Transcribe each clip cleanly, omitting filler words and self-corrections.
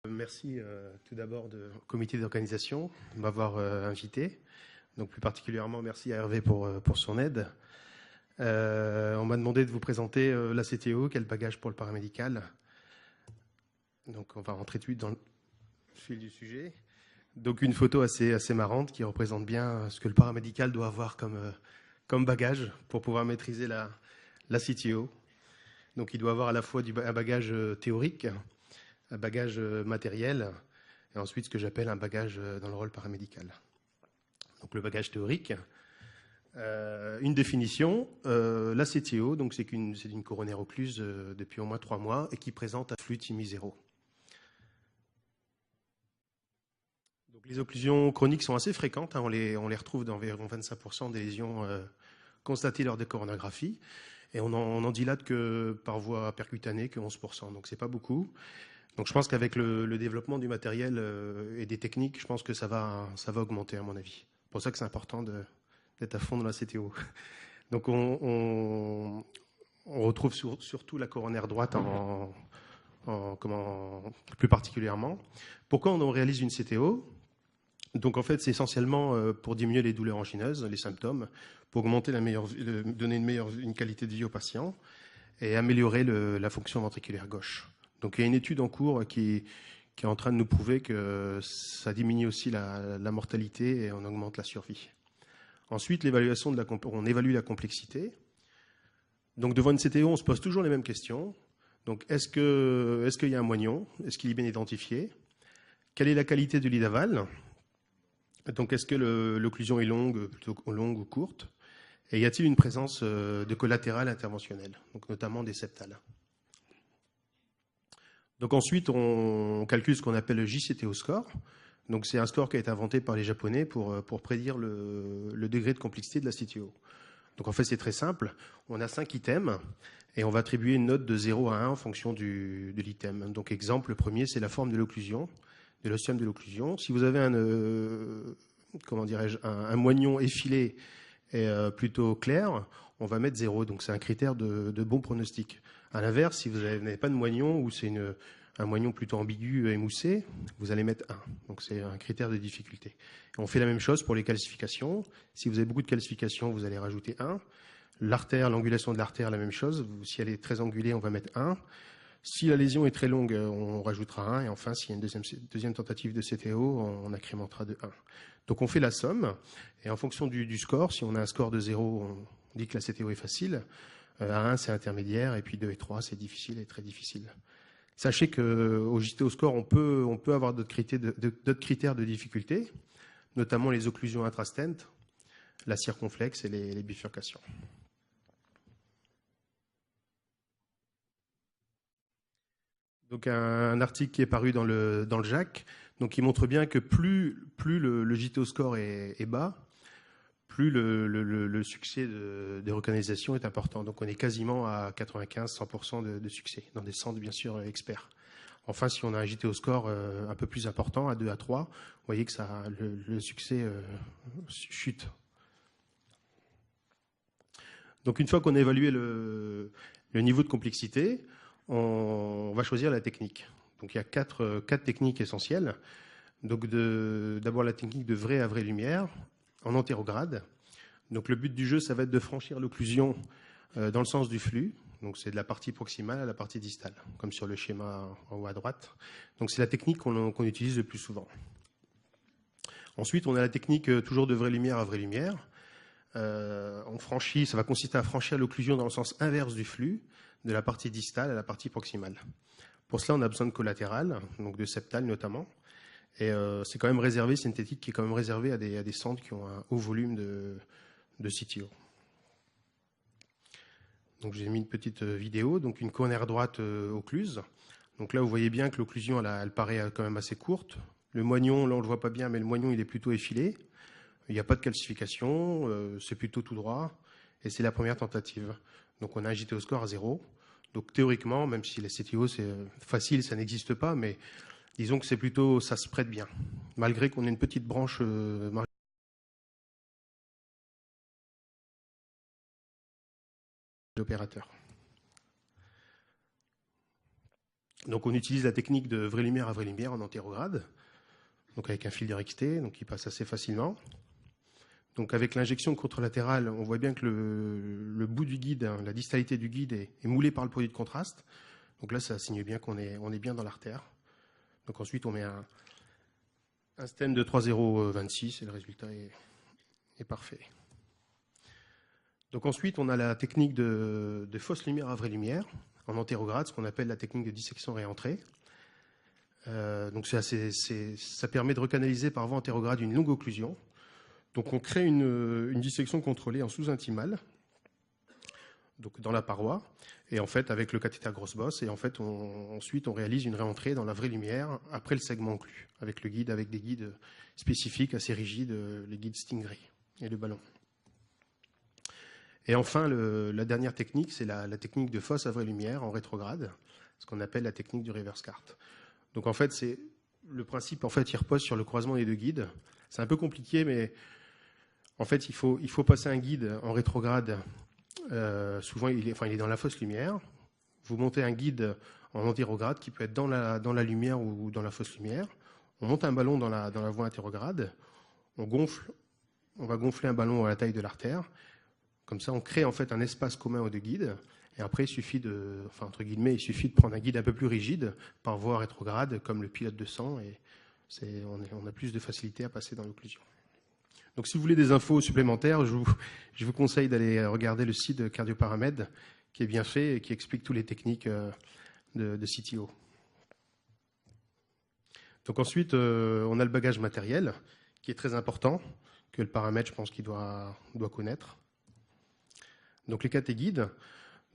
Merci tout d'abord au comité d'organisation de m'avoir invité. Donc plus particulièrement, merci à Hervé pour son aide. On m'a demandé de vous présenter la CTO, quel bagage pour le paramédical. Donc on va rentrer tout de suite dans le fil du sujet. Donc une photo assez marrante qui représente bien ce que le paramédical doit avoir comme bagage pour pouvoir maîtriser la CTO. Donc il doit avoir à la fois un bagage théorique, un bagage matériel, et ensuite ce que j'appelle un bagage dans le rôle paramédical. Donc le bagage théorique, une définition, la CTO, donc c'est une coronaire occluse depuis au moins 3 mois et qui présente un flux TIMI 0. Donc les occlusions chroniques sont assez fréquentes, hein, on les retrouve dans environ 25% des lésions constatées lors des coronographies. Et on en dilate que par voie percutanée que 11%, donc c'est pas beaucoup. Donc je pense qu'avec le développement du matériel et des techniques, je pense que ça va augmenter à mon avis. C'est pour ça que c'est important d'être à fond dans la CTO. Donc on retrouve surtout la coronaire droite plus particulièrement. Pourquoi on réalise une CTO? Donc en fait c'est essentiellement pour diminuer les douleurs angинeuses, les symptômes, pour augmenter donner une qualité de vie aux patients et améliorer la fonction ventriculaire gauche. Donc il y a une étude en cours qui est en train de nous prouver que ça diminue aussi la mortalité et on augmente la survie. Ensuite, on évalue la complexité. Donc devant une CTO, on se pose toujours les mêmes questions. Donc est-ce qu'il y a un moignon? Est-ce qu'il est bien identifié? Quelle est la qualité du lit d'aval? Donc est-ce que l'occlusion est longue, plutôt longue ou courte? Et y a-t-il une présence de collatéral interventionnel, donc notamment des septales? Donc ensuite, on calcule ce qu'on appelle le JCTO score. Donc c'est un score qui a été inventé par les Japonais pour prédire le degré de complexité de la CTO. Donc en fait, c'est très simple. On a 5 items et on va attribuer une note de 0 à 1 en fonction de l'item. Donc exemple, le premier, c'est la forme de l'occlusion, de l'ostium de l'occlusion. Si vous avez un moignon effilé et plutôt clair, on va mettre 0. Donc c'est un critère de bon pronostic. À l'inverse, si vous n'avez pas de moignon ou c'est un moignon plutôt ambigu et émoussé, vous allez mettre 1. Donc c'est un critère de difficulté. Et on fait la même chose pour les calcifications. Si vous avez beaucoup de calcifications, vous allez rajouter 1. L'artère, l'angulation de l'artère, la même chose. Si elle est très angulée, on va mettre 1. Si la lésion est très longue, on rajoutera 1. Et enfin, s'il y a une deuxième tentative de CTO, on incrémentera de 1. Donc on fait la somme. Et en fonction du score, si on a un score de 0, on dit que la CTO est facile. À 1, c'est intermédiaire, et puis 2 et 3, c'est difficile et très difficile. Sachez qu'au JTO score, on peut avoir d'autres critères de difficulté, notamment les occlusions intrastentes, la circonflexe et les bifurcations. Donc un article qui est paru dans le JACC, donc qui montre bien que plus le JTO score est bas, plus le succès de recanalisation est important. Donc on est quasiment à 95-100% de succès, dans des centres bien sûr experts. Enfin, si on a un JTO score un peu plus important, à 2 à 3, vous voyez que le succès chute. Donc une fois qu'on a évalué le niveau de complexité, on va choisir la technique. Donc il y a quatre techniques essentielles. Donc d'abord la technique de vraie à vraie lumière, en antérograde. Donc le but du jeu, ça va être de franchir l'occlusion dans le sens du flux. Donc c'est de la partie proximale à la partie distale, comme sur le schéma en haut à droite. Donc c'est la technique qu'on utilise le plus souvent. Ensuite, on a la technique toujours de vraie lumière à vraie lumière. Ça va consister à franchir l'occlusion dans le sens inverse du flux, de la partie distale à la partie proximale. Pour cela, on a besoin de collatéral, donc de septal notamment. Et c'est quand même réservé, c'est une technique qui est quand même réservée à des centres qui ont un haut volume de CTO. Donc j'ai mis une petite vidéo, donc une coronaire droite occluse. Donc là, vous voyez bien que l'occlusion, elle paraît quand même assez courte. Le moignon, là on le voit pas bien, mais le moignon il est plutôt effilé. Il n'y a pas de calcification, c'est plutôt tout droit, et c'est la première tentative. Donc on a un JTO score à 0. Donc théoriquement, même si la CTO c'est facile, ça n'existe pas, mais disons que c'est plutôt, ça se prête bien, malgré qu'on ait une petite branche l'opérateur. Donc on utilise la technique de vraie lumière à vraie lumière en antérograde, donc avec un fil de XT, donc qui passe assez facilement. Donc avec l'injection contralatérale, on voit bien que le bout du guide, hein, la distalité du guide est moulée par le produit de contraste. Donc là, ça signe bien qu'on est bien dans l'artère. Donc ensuite, on met un stent de 3,026 et le résultat est parfait. Donc ensuite, on a la technique de fausse lumière à vraie lumière en antérograde, ce qu'on appelle la technique de dissection réentrée. Donc ça permet de recanaliser par voie antérograde une longue occlusion. Donc on crée une dissection contrôlée en sous-intimale, donc dans la paroi, et en fait avec le cathéter grosse bosse, et en fait ensuite on réalise une réentrée dans la vraie lumière après le segment occlu, avec le guide, avec des guides spécifiques assez rigides, les guides Stingray et le ballon. Et enfin la dernière technique, c'est la technique de fausse à vraie lumière en rétrograde, ce qu'on appelle la technique du reverse cart. Donc en fait c'est le principe, en fait il repose sur le croisement des deux guides. C'est un peu compliqué, mais en fait, il faut passer un guide en rétrograde. Souvent, il est dans la fausse lumière. Vous montez un guide en antérograde qui peut être dans la lumière ou dans la fausse lumière. On monte un ballon dans la voie antérograde. On va gonfler un ballon à la taille de l'artère. Comme ça, on crée en fait un espace commun aux deux guides. Et après, il suffit entre guillemets, il suffit de prendre un guide un peu plus rigide par voie rétrograde, comme le pilote de sang, et on a plus de facilité à passer dans l'occlusion. Donc si vous voulez des infos supplémentaires, je vous conseille d'aller regarder le site de Cardioparamed, qui est bien fait et qui explique toutes les techniques de CTO. Donc ensuite, on a le bagage matériel, qui est très important, que le paramètre, je pense qu'il doit connaître. Donc les catéguides.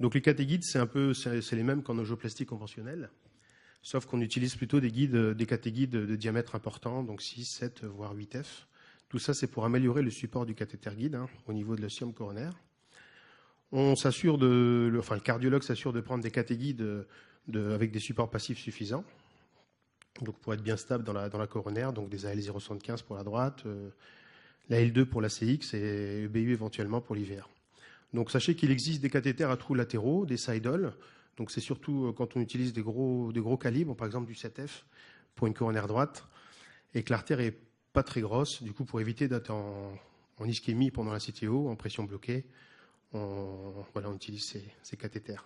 Donc les catéguides, c'est les mêmes qu'en angioplastie conventionnelle, sauf qu'on utilise plutôt des catéguides de diamètre important, donc 6, 7, voire 8F. Tout ça, c'est pour améliorer le support du cathéter guide au niveau de l'ostium coronaire. Le cardiologue s'assure de prendre des catéguides avec des supports passifs suffisants, donc pour être bien stable dans la coronaire, donc des AL075 pour la droite, la L2 pour la CX et EBU éventuellement pour l'IVR. Donc sachez qu'il existe des cathéters à trous latéraux, des Seidel. Donc c'est surtout quand on utilise des gros calibres, par exemple du 7F pour une coronaire droite, et que l'artère est pas très grosse. Du coup, pour éviter d'être en ischémie pendant la CTO, en pression bloquée, on utilise ces cathéters.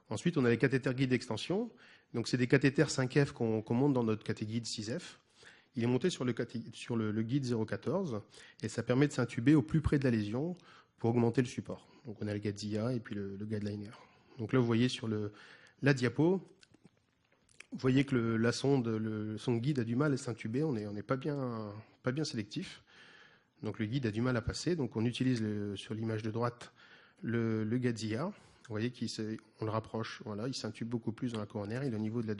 Ensuite, on a les cathéters guide d'extension. Donc c'est des cathéters 5F qu'on monte dans notre catéguide 6F. Il est monté sur le guide 0,14 et ça permet de s'intuber au plus près de la lésion pour augmenter le support. Donc on a le Gadzia et puis le guideliner. Donc là, vous voyez sur la diapo, vous voyez que la sonde, le guide a du mal à s'intuber, on n'est pas bien sélectif. Donc le guide a du mal à passer. Donc on utilise sur l'image de droite le Gadzia. Vous voyez qu'on le rapproche, voilà, il s'intube beaucoup plus dans la coronaire, il est au niveau du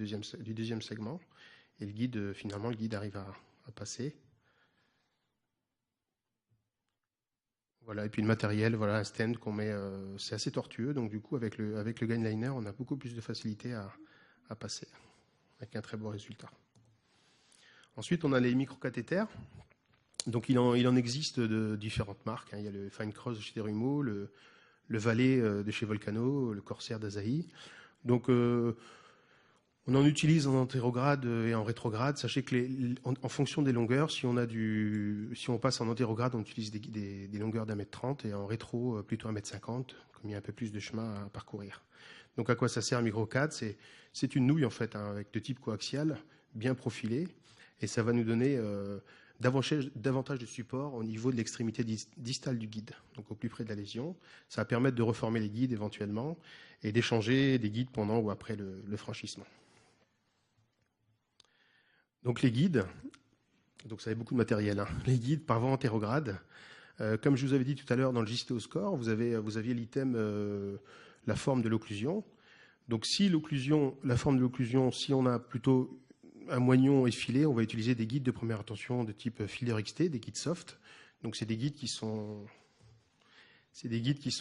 deuxième segment. Et le guide, finalement, arrive à passer. Voilà, et puis le matériel, voilà, un stand qu'on met, c'est assez tortueux, donc du coup avec le guideliner, on a beaucoup plus de facilité à passer, avec un très beau résultat. Ensuite, on a les microcathéters. Donc il en existe de différentes marques. Il y a le Fine Cross de chez Terumo, le Valet de chez Volcano, le Corsair d'Asahi. Donc on en utilise en antérograde et en rétrograde. Sachez que en fonction des longueurs, si on passe en antérograde, on utilise des longueurs d'1m30 et en rétro plutôt 1m50, comme il y a un peu plus de chemin à parcourir. Donc à quoi ça sert un microcad? C'est une nouille en fait, avec de type coaxial, bien profilée, et ça va nous donner davantage de support au niveau de l'extrémité distale du guide, donc au plus près de la lésion. Ça va permettre de reformer les guides éventuellement et d'échanger des guides pendant ou après le franchissement. Donc les guides, donc ça avait beaucoup de matériel. Les guides par voie antérograde. Comme je vous avais dit tout à l'heure dans le JSTO score, vous aviez l'item la forme de l'occlusion. Donc si la forme de l'occlusion, si on a plutôt un moignon effilé, on va utiliser des guides de première intention de type fil de XT, des guides soft. Donc c'est des guides qui sont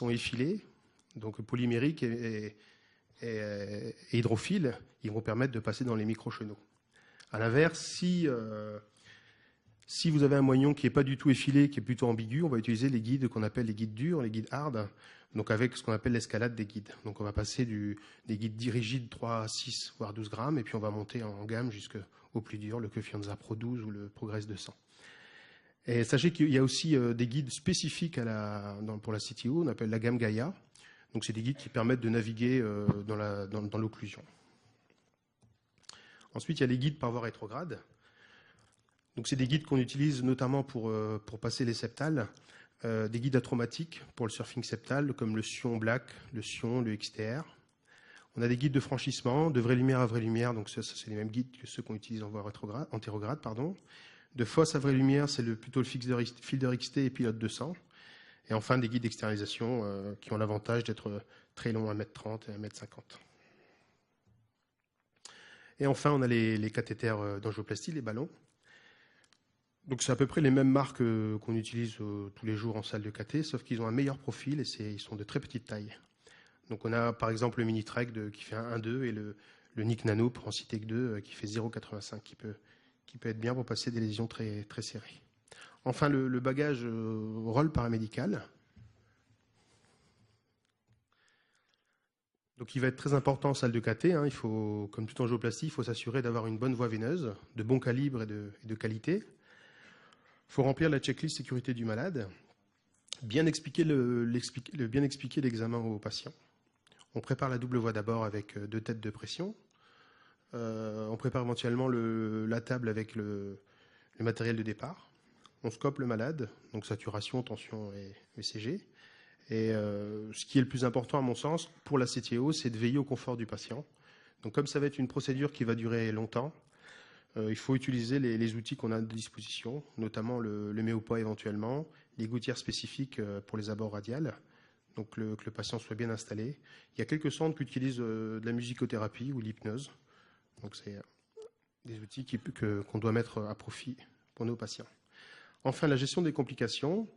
effilés, donc polymériques et hydrophiles. Ils vont permettre de passer dans les microchenaux. À l'inverse, si Si vous avez un moignon qui n'est pas du tout effilé, qui est plutôt ambigu, on va utiliser les guides qu'on appelle les guides durs, les guides hard, donc avec ce qu'on appelle l'escalade des guides. Donc on va passer des guides rigides 3 à 6, voire 12 grammes, et puis on va monter en gamme jusqu'au plus dur, le Confianza Pro 12 ou le Progress 200. Et sachez qu'il y a aussi des guides spécifiques pour la CTO, on appelle la gamme Gaia. Donc c'est des guides qui permettent de naviguer dans l'occlusion. Ensuite, il y a les guides par voie rétrograde. Donc c'est des guides qu'on utilise notamment pour passer les septales, des guides atromatiques pour le surfing septal, comme le Sion Black, le Sion, le XTR. On a des guides de franchissement, de vraie lumière à vraie lumière, donc ça c'est les mêmes guides que ceux qu'on utilise en voie antérograde. De fosse à vraie lumière, c'est plutôt le Fielder XT et Pilote 200. Et enfin, des guides d'externalisation qui ont l'avantage d'être très longs, 1,30 m et 1,50 m. Et enfin, on a les cathéters d'angioplastie, les ballons. Donc c'est à peu près les mêmes marques qu'on utilise tous les jours en salle de cathé, sauf qu'ils ont un meilleur profil et ils sont de très petite taille. Donc on a par exemple le Minitrek qui fait 1,2 et le Nick Nano, pour en citer que deux, qui fait 0,85, qui peut être bien pour passer des lésions très, très serrées. Enfin, le bagage roll paramédical. Donc il va être très important en salle de cathé. Il faut, comme toute angioplastie, il faut s'assurer d'avoir une bonne voie veineuse, de bon calibre et de qualité. Il faut remplir la checklist sécurité du malade, bien expliquer l'examen au patient. On prépare la double voie d'abord avec 2 têtes de pression. On prépare éventuellement la table avec le matériel de départ. On scope le malade, donc saturation, tension et ECG. Et ce qui est le plus important à mon sens pour la CTO, c'est de veiller au confort du patient. Donc comme ça va être une procédure qui va durer longtemps, il faut utiliser les outils qu'on a à disposition, notamment le méopa éventuellement, les gouttières spécifiques pour les abords radiales, donc que le patient soit bien installé. Il y a quelques centres qui utilisent de la musicothérapie ou l'hypnose. Donc c'est des outils qu'on doit mettre à profit pour nos patients. Enfin, la gestion des complications.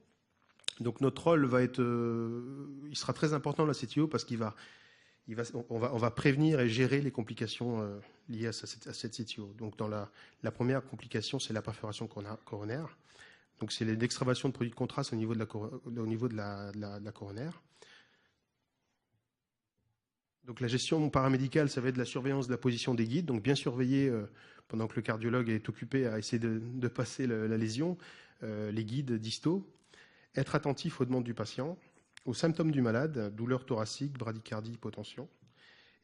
Donc notre rôle il sera très important dans la CTO parce on va prévenir et gérer les complications liées à cette CTO. Donc dans la première complication, c'est la perforation coronaire. Donc c'est l'extravasation de produits de contraste au niveau de la coronaire. Donc la gestion paramédicale, ça va être de la surveillance de la position des guides, donc bien surveiller pendant que le cardiologue est occupé à essayer de passer la lésion, les guides distaux. Être attentif aux demandes du patient, aux symptômes du malade, douleur thoracique, bradycardie, hypotension.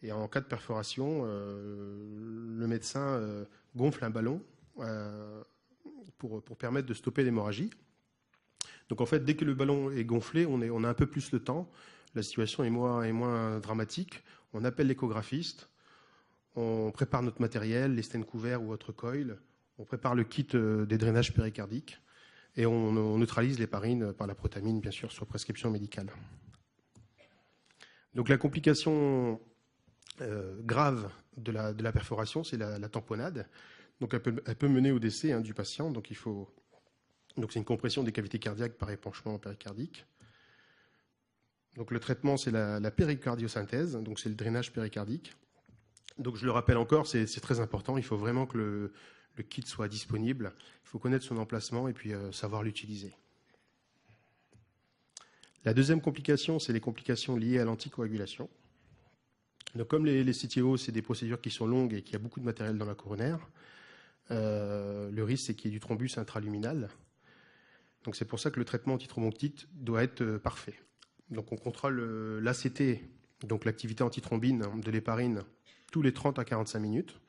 Et en cas de perforation, le médecin gonfle un ballon pour permettre de stopper l'hémorragie. Donc en fait, dès que le ballon est gonflé, on a un peu plus le temps. La situation est moins dramatique. On appelle l'échographiste, on prépare notre matériel, les stènes couverts ou autres coils, on prépare le kit des drainages péricardiques. Et on neutralise l'héparine par la protamine, bien sûr, sur prescription médicale. Donc la complication grave de la perforation, c'est la tamponnade. Donc elle peut mener au décès du patient. Donc c'est une compression des cavités cardiaques par épanchement péricardique. Donc le traitement, c'est la péricardiosynthèse, donc c'est le drainage péricardique. Donc je le rappelle encore, c'est très important. Il faut vraiment que le kit soit disponible. Il faut connaître son emplacement et puis savoir l'utiliser. La deuxième complication, c'est les complications liées à l'anticoagulation. Donc, comme les CTO, c'est des procédures qui sont longues et qu'il y a beaucoup de matériel dans la coronaire, le risque, c'est qu'il y ait du thrombus intraluminal. Donc c'est pour ça que le traitement antithrombolytique doit être parfait. Donc on contrôle l'ACT, donc l'activité antithrombine de l'héparine, tous les 30 à 45 minutes.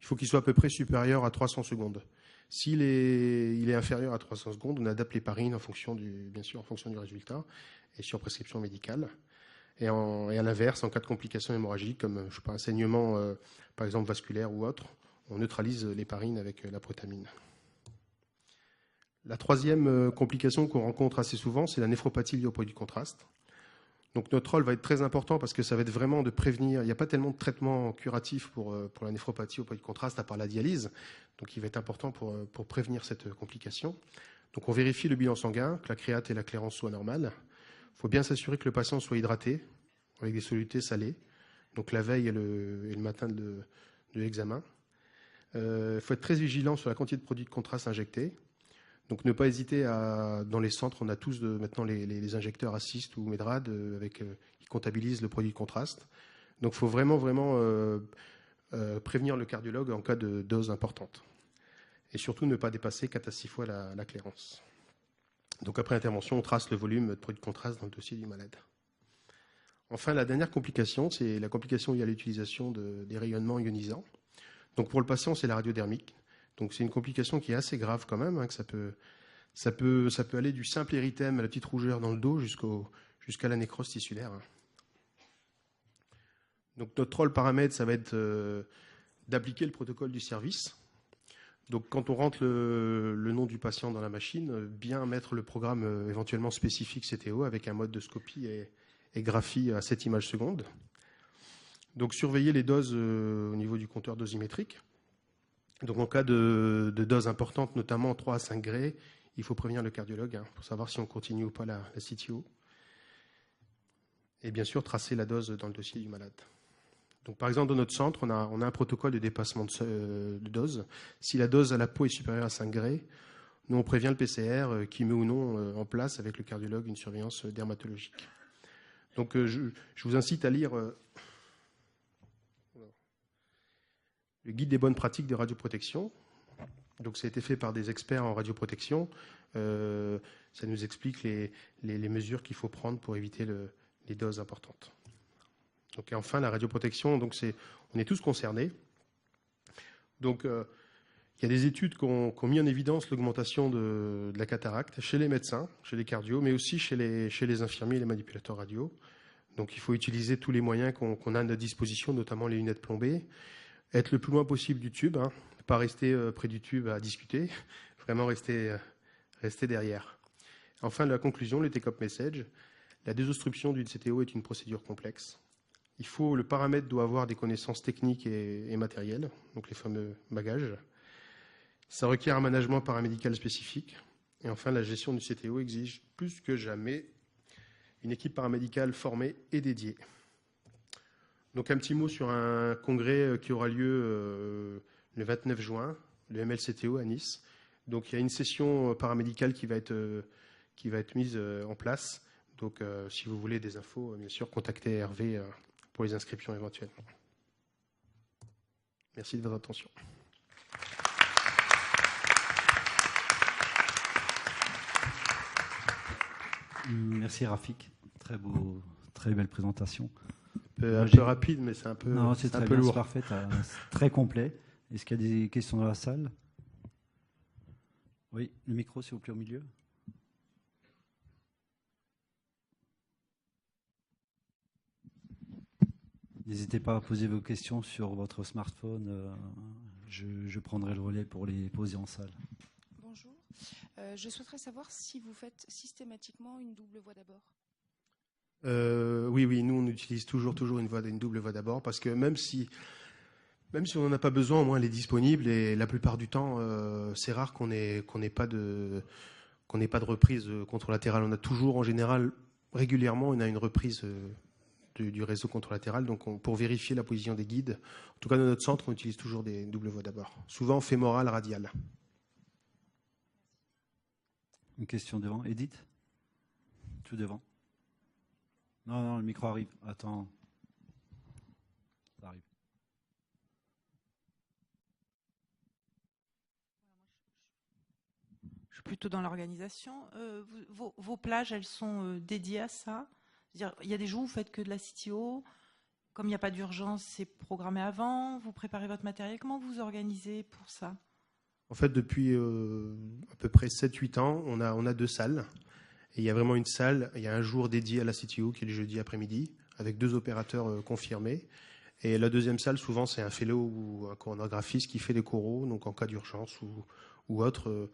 Il faut qu'il soit à peu près supérieur à 300 secondes. S'il est inférieur à 300 secondes, on adapte l'héparine bien sûr en fonction du résultat et sur prescription médicale. Et à l'inverse, en cas de complications hémorragiques, comme un saignement par exemple vasculaire ou autre, on neutralise l'héparine avec la protamine. La troisième complication qu'on rencontre assez souvent, c'est la néphropathie liée au produit de contraste. Donc notre rôle va être très important parce que ça va être vraiment de prévenir. Il n'y a pas tellement de traitement curatif pour la néphropathie au produit de contraste à part la dialyse. Donc il va être important pour prévenir cette complication. Donc on vérifie le bilan sanguin, que la créate et la clairance soient normales. Il faut bien s'assurer que le patient soit hydraté avec des solutés salées, donc la veille et le matin de l'examen. Il faut être très vigilant sur la quantité de produits de contraste injectés. Donc ne pas hésiter dans les centres, on a tous maintenant les injecteurs Assist ou Medrad qui comptabilisent le produit de contraste. Donc il faut vraiment prévenir le cardiologue en cas de dose importante. Et surtout ne pas dépasser 4 à 6 fois la clairance. Donc après intervention, on trace le volume de produit de contraste dans le dossier du malade. Enfin, la dernière complication, c'est la complication liée à l'utilisation des rayonnements ionisants. Donc pour le patient, c'est la radiodermique. Donc c'est une complication qui est assez grave quand même, que ça peut aller du simple érythème à la petite rougeur dans le dos jusqu'à la nécrose tissulaire. Donc notre rôle paramètre, ça va être d'appliquer le protocole du service. Donc quand on rentre le nom du patient dans la machine, bien mettre le programme éventuellement spécifique CTO avec un mode de scopie et graphie à 7 images secondes. Donc surveiller les doses au niveau du compteur dosimétrique. Donc en cas de dose importante, notamment 3 à 5 grés, il faut prévenir le cardiologue pour savoir si on continue ou pas la CTO. Et bien sûr, tracer la dose dans le dossier du malade. Donc par exemple, dans notre centre, on a un protocole de dépassement de dose. Si la dose à la peau est supérieure à 5 grés, nous on prévient le PCR qui met ou non en place avec le cardiologue une surveillance dermatologique. Donc je vous incite à lire le guide des bonnes pratiques de radioprotection. Donc ça a été fait par des experts en radioprotection. Ça nous explique les mesures qu'il faut prendre pour éviter les doses importantes. Donc, et enfin, la radioprotection, donc on est tous concernés. Donc il y a des études qui ont mis en évidence l'augmentation de la cataracte chez les médecins, chez les cardios, mais aussi chez les infirmiers et les manipulateurs radio. Donc il faut utiliser tous les moyens qu'on a à notre disposition, notamment les lunettes plombées, être le plus loin possible du tube, pas rester près du tube à discuter, vraiment rester derrière. Enfin, la conclusion, le take-up message, la désobstruction d'une CTO est une procédure complexe. Le paramètre doit avoir des connaissances techniques et matérielles, donc les fameux bagages. Ça requiert un management paramédical spécifique. Et enfin, la gestion du CTO exige plus que jamais une équipe paramédicale formée et dédiée. Donc un petit mot sur un congrès qui aura lieu le 29 juin, le MLCTO à Nice. Donc il y a une session paramédicale qui va être mise en place. Donc si vous voulez des infos, bien sûr, contactez Hervé pour les inscriptions éventuelles. Merci de votre attention. Merci Rafik, très belle présentation. Un peu rapide, mais c'est un peu, non, c'est un très peu bien, lourd. C'est parfait, c'est très complet. Est-ce qu'il y a des questions dans la salle? Oui, le micro s'il vous plaît au milieu. N'hésitez pas à poser vos questions sur votre smartphone. Je prendrai le relais pour les poser en salle. Bonjour. Je souhaiterais savoir si vous faites systématiquement une double voix d'abord. Oui, nous on utilise toujours une double voix d'abord, parce que même si on n'en a pas besoin, au moins elle est disponible, et la plupart du temps, c'est rare qu'on n'ait pas de reprise contralatérale. On a toujours, en général, régulièrement, on a une reprise du réseau contralatéral, donc pour vérifier la position des guides. En tout cas, dans notre centre, on utilise toujours des doubles voix d'abord, souvent fémorale, radiale. Une question devant. Edith? Tout devant. Non, le micro arrive. Attends. Ça arrive. Je suis plutôt dans l'organisation. Vos plages, elles sont dédiées à ça? C'est-à-dire, il y a des jours où vous faites que de la CTO. Comme il n'y a pas d'urgence, c'est programmé avant. Vous préparez votre matériel. Comment vous vous organisez pour ça? En fait, depuis à peu près 7-8 ans, on a 2 salles. Et il y a vraiment une salle, il y a un jour dédié à la CTO qui est le jeudi après-midi, avec 2 opérateurs confirmés. Et la deuxième salle, souvent, c'est un fellow ou un coronagraphiste qui fait des coraux, donc en cas d'urgence ou autre.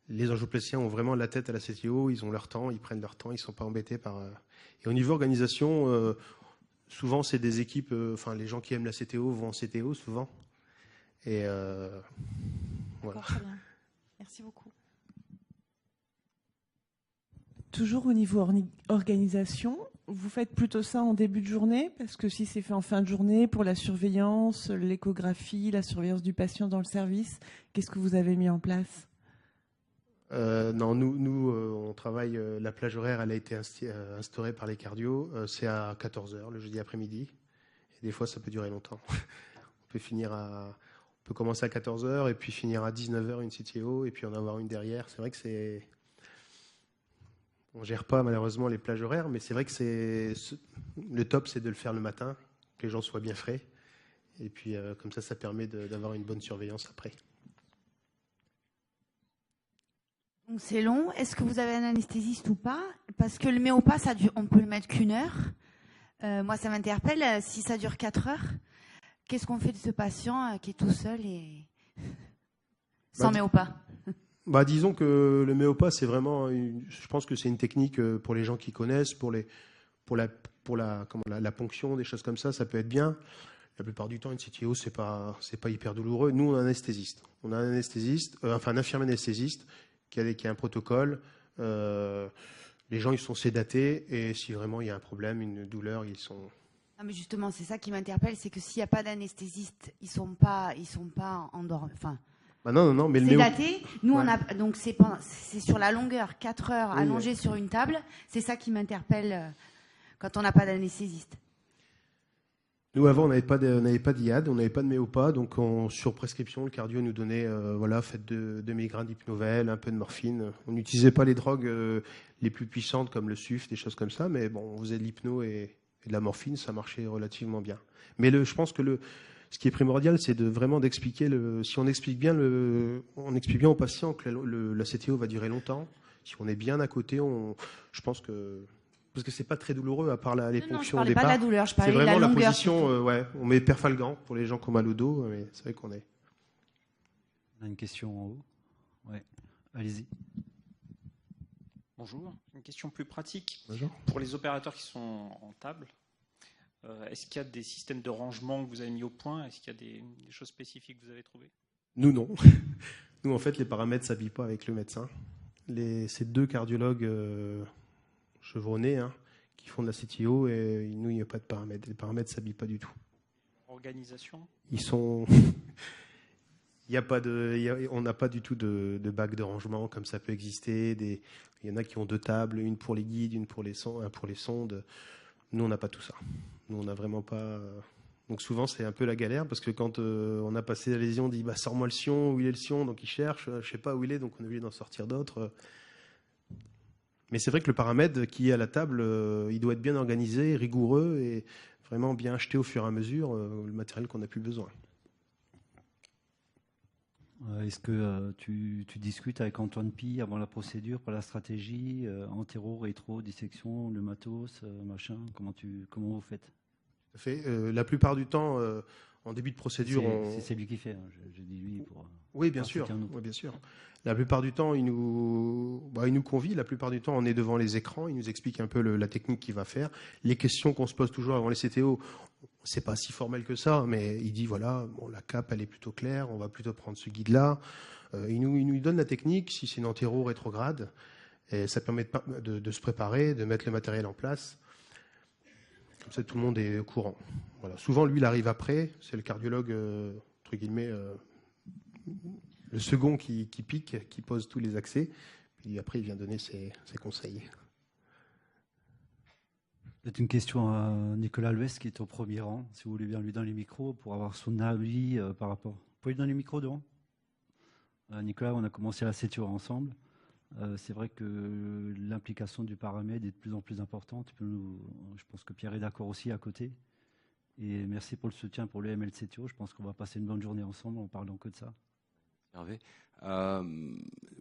Les angioplástiens ont vraiment la tête à la CTO, ils ont leur temps, ils prennent leur temps, ils ne sont pas embêtés par... Et au niveau organisation, souvent, c'est des équipes... les gens qui aiment la CTO vont en CTO, souvent. Et voilà. Très bien. Merci beaucoup. Toujours au niveau organisation, vous faites plutôt ça en début de journée? Parce que si c'est fait en fin de journée, pour la surveillance, l'échographie, la surveillance du patient dans le service, qu'est-ce que vous avez mis en place? Non, nous on travaille, la plage horaire, elle a été instaurée par les cardios, c'est à 14 heures le jeudi après-midi. Et des fois, ça peut durer longtemps. On peut commencer à 14 heures et puis finir à 19 heures une CTO et puis en avoir une derrière. C'est vrai que on gère pas malheureusement les plages horaires, mais c'est vrai que le top, c'est de le faire le matin, que les gens soient bien frais. Et puis comme ça permet d'avoir une bonne surveillance après. Donc c'est long. Est-ce que vous avez un anesthésiste ou pas? Parce que le méopa, on peut le mettre qu'une heure. Moi, ça m'interpelle. Si ça dure 4 heures, qu'est-ce qu'on fait de ce patient qui est tout seul et sans méopa? Disons que le méopa, c'est vraiment, je pense que c'est une technique pour les gens qui connaissent, pour la ponction, des choses comme ça, ça peut être bien. La plupart du temps, une CTO, c'est pas hyper douloureux. Nous, on a un anesthésiste. On a un anesthésiste, un infirmier anesthésiste qui a un protocole. Les gens, ils sont sédatés et si vraiment il y a un problème, une douleur, ils sont... Non, mais justement, c'est ça qui m'interpelle, c'est que s'il n'y a pas d'anesthésiste, ils sont pas endormis. Enfin, non, mais sédatés. Nous, ouais. Donc c'est sur la longueur, 4 heures allongées sur une table. C'est ça qui m'interpelle quand on n'a pas d'anesthésiste. Nous, avant, on n'avait pas d'IAD, on n'avait pas de méopa, donc sur prescription, le cardio nous donnait, faites 2 mg d'hypnovel, un peu de morphine. On n'utilisait pas les drogues les plus puissantes comme le SUF, des choses comme ça, mais bon, on faisait de l'hypno et de la morphine, ça marchait relativement bien. Mais je pense que ce qui est primordial, c'est vraiment d'expliquer, si on explique bien au patient que la CTO va durer longtemps, si on est bien à côté, je pense que... Parce que c'est pas très douloureux à part les ponctions au départ. Je parlais pas de la douleur, je parlais de la longueur. C'est vraiment la position, on met perfalgan pour les gens qui ont mal au dos, mais c'est vrai qu'on est... On a une question en haut. Ouais, allez-y. Bonjour, une question plus pratique. Bonjour. Pour les opérateurs qui sont en table, est-ce qu'il y a des systèmes de rangement que vous avez mis au point? Est-ce qu'il y a des choses spécifiques que vous avez trouvées? Nous, non. Nous, en fait, les paramètres ne s'habillent pas avec le médecin. Ces 2 cardiologues chevronnés qui font de la CTO et nous, il n'y a pas de paramètres. Les paramètres ne s'habillent pas du tout. Organisation? Ils sont... on n'a pas du tout de bac de rangement comme ça peut exister. Il y en a qui ont 2 tables, une pour les guides, une pour les sondes. Nous, on n'a pas tout ça. Nous, on n'a vraiment pas... Donc souvent, c'est un peu la galère parce que quand on a passé la lésion, on dit sors-moi le sion, où il est le sion? Donc il cherche, je ne sais pas où il est, donc on est obligé d'en sortir d'autres. Mais c'est vrai que le paramètre qui est à la table, il doit être bien organisé, rigoureux et vraiment bien acheté au fur et à mesure le matériel qu'on n'a plus besoin. Est-ce que tu discutes avec Antoine Pi avant la procédure, pour la stratégie, antéro, rétro, dissection, le matos, machin, comment vous faites? Tout à fait. La plupart du temps, en début de procédure... C'est lui qui fait, j'ai dit lui pour... Oui, bien sûr. Oui, bien sûr. La plupart du temps, il nous convie. La plupart du temps, on est devant les écrans. Il nous explique un peu la technique qu'il va faire. Les questions qu'on se pose toujours avant les CTO, c'est pas si formel que ça, mais il dit voilà, la cape, elle est plutôt claire. On va plutôt prendre ce guide-là. Il nous donne la technique, si c'est une antéro rétrograde. Et ça permet de se préparer, de mettre le matériel en place. Comme ça, tout le monde est au courant. Voilà. Souvent, lui, il arrive après. C'est le cardiologue, entre guillemets, le second qui pique, qui pose tous les accès. Puis après, il vient donner ses conseils. Peut-être une question à Nicolas Louest, qui est au premier rang, si vous voulez bien lui donner le micro, pour avoir son avis par rapport... Vous pouvez lui donner le micro devant? Nicolas, on a commencé la CTO ensemble. C'est vrai que l'implication du paramède est de plus en plus importante. Je pense que Pierre est d'accord aussi à côté. Et merci pour le soutien pour le MLCTO. Je pense qu'on va passer une bonne journée ensemble en parlant que de ça. Hervé,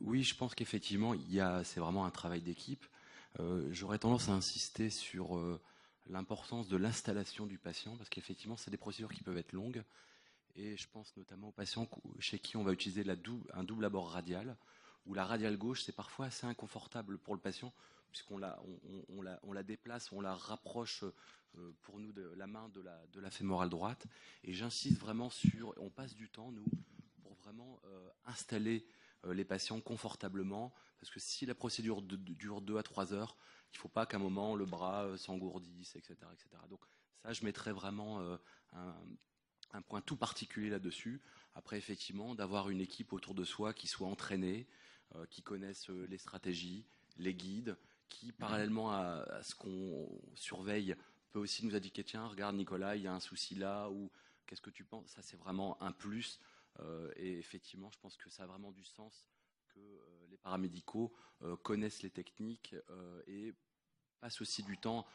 oui, je pense qu'effectivement, c'est vraiment un travail d'équipe. J'aurais tendance à insister sur l'importance de l'installation du patient, parce qu'effectivement, c'est des procédures qui peuvent être longues. Et je pense notamment aux patients chez qui on va utiliser un double abord radial, où la radiale gauche, c'est parfois assez inconfortable pour le patient, puisqu'on la déplace, on la rapproche pour nous de la main de la fémorale droite. Et j'insiste vraiment on passe du temps, nous, pour vraiment installer les patients confortablement, parce que si la procédure dure 2 à 3 heures, il ne faut pas qu'à un moment le bras s'engourdisse, etc., etc. Donc ça, je mettrais vraiment un point tout particulier là-dessus. Après, effectivement, d'avoir une équipe autour de soi qui soit entraînée, qui connaissent les stratégies, les guides, qui, parallèlement à ce qu'on surveille, peut aussi nous indiquer, tiens, regarde Nicolas, il y a un souci là, ou qu'est-ce que tu penses? Ça, c'est vraiment un plus. Et effectivement, je pense que ça a vraiment du sens que les paramédicaux connaissent les techniques et passent aussi du temps,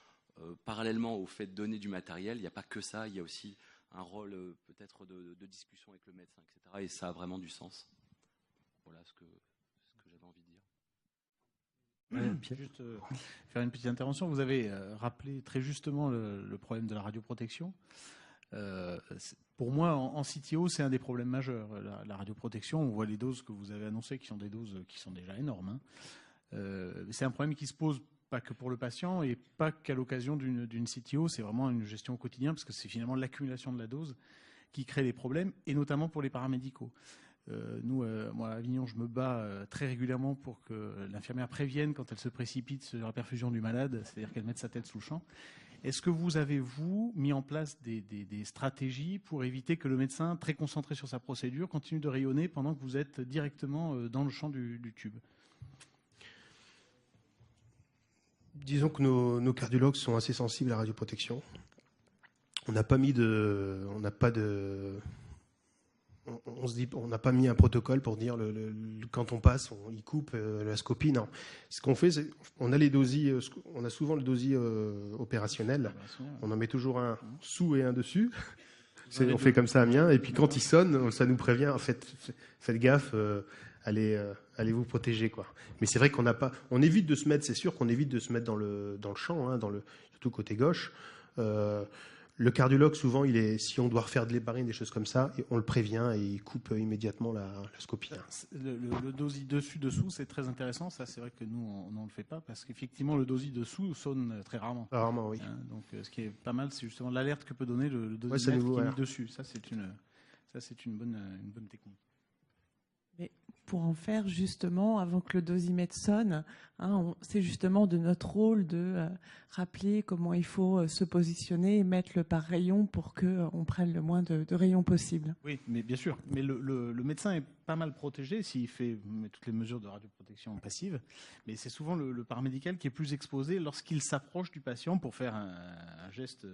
parallèlement au fait de donner du matériel. Il n'y a pas que ça, il y a aussi un rôle peut-être de discussion avec le médecin, etc. Et ça a vraiment du sens. Voilà ce que j'avais envie de dire. Juste faire une petite intervention. Vous avez rappelé très justement le problème de la radioprotection. Pour moi, en CTO, c'est un des problèmes majeurs. La radioprotection, on voit les doses que vous avez annoncées, qui sont des doses qui sont déjà énormes. C'est un problème qui se pose pas que pour le patient et pas qu'à l'occasion d'une CTO. C'est vraiment une gestion au quotidien parce que c'est finalement l'accumulation de la dose qui crée les problèmes, et notamment pour les paramédicaux. Moi, à Avignon, je me bats très régulièrement pour que l'infirmière prévienne quand elle se précipite sur la perfusion du malade, c'est-à-dire qu'elle mette sa tête sous le champ. Est-ce que vous avez, mis en place des stratégies pour éviter que le médecin, très concentré sur sa procédure, continue de rayonner pendant que vous êtes directement dans le champ du tube? Disons que nos cardiologues sont assez sensibles à la radioprotection. On n'a pas mis on n'a pas mis un protocole pour dire quand on passe, il coupe la scopie. Non. Ce qu'on fait, c'est on a les dosiers, on a souvent le dosier opérationnel. On en met toujours un sous et un dessus. On fait comme ça à Amiens. Et puis quand il sonne, ça nous prévient. Faites gaffe, allez vous protéger, quoi. Mais c'est vrai qu'on n'a pas. On évite de se mettre. C'est sûr qu'on évite de se mettre dans le champ, hein, surtout côté gauche. Le cardiologue, souvent, si on doit refaire de l'héparine, des choses comme ça, on le prévient et il coupe immédiatement la scopie. Le dosis dessus-dessous, c'est très intéressant. Ça, c'est vrai que nous, on n'en le fait pas parce qu'effectivement, le dosis dessous sonne très rarement. Rarement, oui. Donc, ce qui est pas mal, c'est justement l'alerte que peut donner le dosimètre qui est mis dessus. Ça, c'est une bonne technique. Mais pour en faire justement, avant que le dosimètre sonne, c'est justement de notre rôle de rappeler comment il faut se positionner et mettre le par rayon pour qu'on prenne le moins de rayons possible. Oui, mais bien sûr. Mais le médecin est pas mal protégé s'il met toutes les mesures de radioprotection passive. Mais c'est souvent le paramédical qui est plus exposé lorsqu'il s'approche du patient pour faire un geste.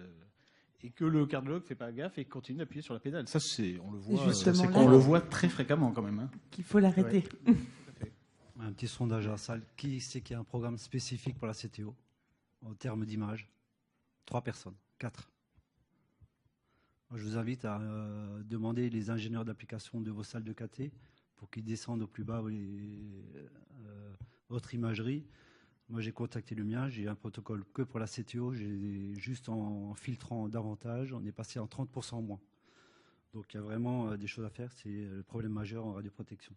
Et que le cardiologue ne fait pas gaffe et continue d'appuyer sur la pédale. Ça, on le voit très fréquemment quand même. Qu'il faut l'arrêter. Ouais. Un petit sondage à la salle. Qui c'est qu'il y a un programme spécifique pour la CTO en termes d'image? 3 personnes, 4. Moi, je vous invite à demander les ingénieurs d'application de vos salles de KT pour qu'ils descendent au plus bas votre imagerie. Moi, j'ai contacté le mien, j'ai un protocole que pour la CTO, juste en filtrant davantage, on est passé en 30% moins. Donc, il y a vraiment des choses à faire, c'est le problème majeur en radioprotection.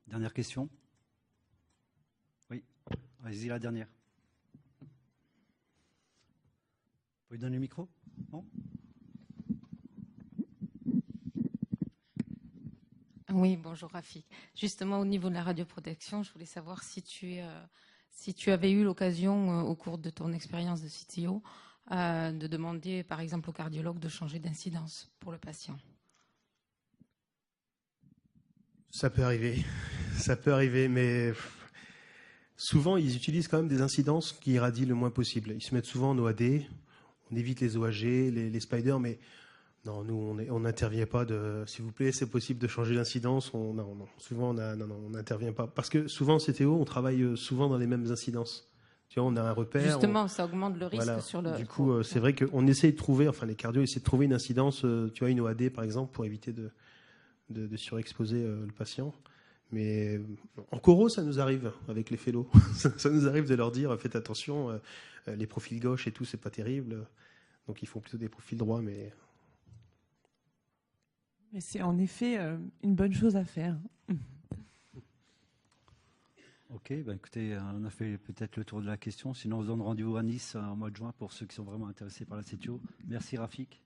Dernière question. Oui, allez-y, la dernière. Vous pouvez donner le micro? Non? Oui, bonjour Rafik. Justement, au niveau de la radioprotection, je voulais savoir si tu avais eu l'occasion, au cours de ton expérience de CTO, de demander, par exemple, au cardiologue de changer d'incidence pour le patient. Ça peut arriver, mais souvent, ils utilisent quand même des incidences qui irradient le moins possible. Ils se mettent souvent en OAD, on évite les OAG, les spiders, mais non, nous, on n'intervient pas s'il vous plaît, c'est possible de changer l'incidence. Souvent, on n'intervient pas. Parce que souvent, en CTO, on travaille souvent dans les mêmes incidences. Tu vois, on a un repère. Justement, ça augmente le risque sur le... Du coup, c'est vrai qu'on essaie de trouver, les cardios essaient de trouver une incidence, tu vois, une OAD, par exemple, pour éviter de surexposer le patient. Mais en choro, ça nous arrive avec les fellows. Ça nous arrive de leur dire, faites attention, les profils gauche et tout, c'est pas terrible. Donc, ils font plutôt des profils droits, mais... Mais c'est en effet une bonne chose à faire. Ok, écoutez, on a fait peut-être le tour de la question. Sinon, on se donne rendez-vous à Nice en mois de juin pour ceux qui sont vraiment intéressés par la CTO. Merci Rafik.